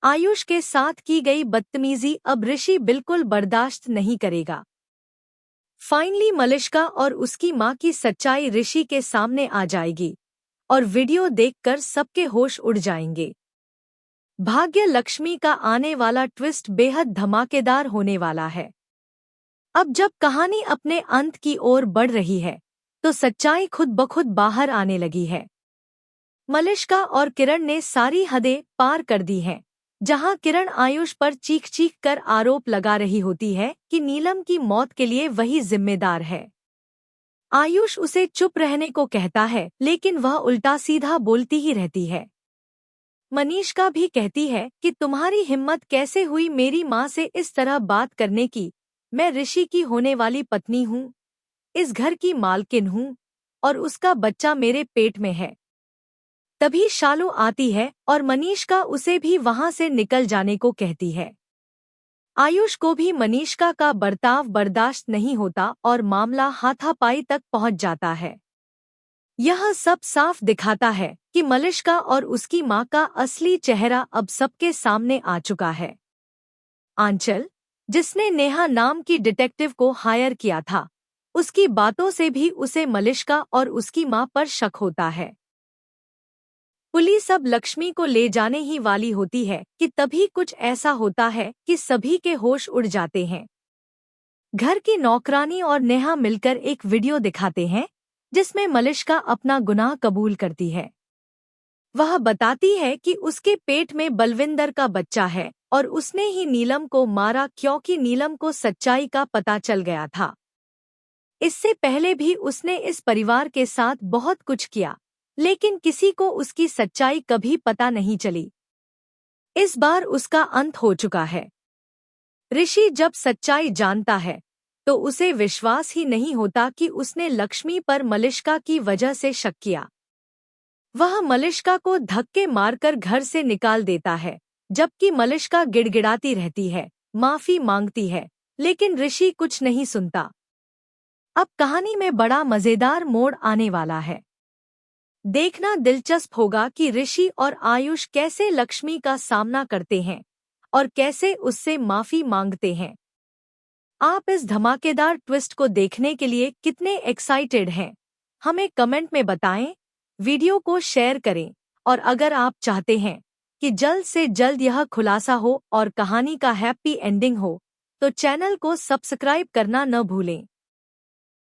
आयुष के साथ की गई बदतमीजी अब ऋषि बिल्कुल बर्दाश्त नहीं करेगा। फाइनली मलिष्का और उसकी मां की सच्चाई ऋषि के सामने आ जाएगी और वीडियो देखकर सबके होश उड़ जाएंगे। भाग्य लक्ष्मी का आने वाला ट्विस्ट बेहद धमाकेदार होने वाला है। अब जब कहानी अपने अंत की ओर बढ़ रही है तो सच्चाई खुद ब खुद बाहर आने लगी है। मलिष्का और किरण ने सारी हदें पार कर दी हैं। जहां किरण आयुष पर चीख चीख कर आरोप लगा रही होती है कि नीलम की मौत के लिए वही जिम्मेदार है। आयुष उसे चुप रहने को कहता है लेकिन वह उल्टा सीधा बोलती ही रहती है। मनीषका भी कहती है कि तुम्हारी हिम्मत कैसे हुई मेरी माँ से इस तरह बात करने की। मैं ऋषि की होने वाली पत्नी हूँ, इस घर की मालकिन हूँ और उसका बच्चा मेरे पेट में है। तभी शालू आती है और मनीषका उसे भी वहां से निकल जाने को कहती है। आयुष को भी मनीषका का बर्ताव बर्दाश्त नहीं होता और मामला हाथापाई तक पहुंच जाता है। यह सब साफ दिखाता है कि मलिष्का और उसकी मां का असली चेहरा अब सबके सामने आ चुका है। आंचल, जिसने नेहा नाम की डिटेक्टिव को हायर किया था, उसकी बातों से भी उसे मलिष्का और उसकी मां पर शक होता है। पुलिस अब लक्ष्मी को ले जाने ही वाली होती है कि तभी कुछ ऐसा होता है कि सभी के होश उड़ जाते हैं। घर की नौकरानी और नेहा मिलकर एक वीडियो दिखाते हैं जिसमें मलिष्का अपना गुनाह कबूल करती है। वह बताती है कि उसके पेट में बलविंदर का बच्चा है और उसने ही नीलम को मारा क्योंकि नीलम को सच्चाई का पता चल गया था। इससे पहले भी उसने इस परिवार के साथ बहुत कुछ किया, लेकिन किसी को उसकी सच्चाई कभी पता नहीं चली। इस बार उसका अंत हो चुका है। ऋषि जब सच्चाई जानता है तो उसे विश्वास ही नहीं होता कि उसने लक्ष्मी पर मलिष्का की वजह से शक किया। वह मलिष्का को धक्के मारकर घर से निकाल देता है, जबकि मलिष्का गिड़गिड़ाती रहती है, माफी मांगती है, लेकिन ऋषि कुछ नहीं सुनता। अब कहानी में बड़ा मजेदार मोड़ आने वाला है। देखना दिलचस्प होगा कि ऋषि और आयुष कैसे लक्ष्मी का सामना करते हैं और कैसे उससे माफी मांगते हैं। आप इस धमाकेदार ट्विस्ट को देखने के लिए कितने एक्साइटेड हैं, हमें कमेंट में बताएं। वीडियो को शेयर करें और अगर आप चाहते हैं कि जल्द से जल्द यह खुलासा हो और कहानी का हैप्पी एंडिंग हो तो चैनल को सब्सक्राइब करना न भूलें।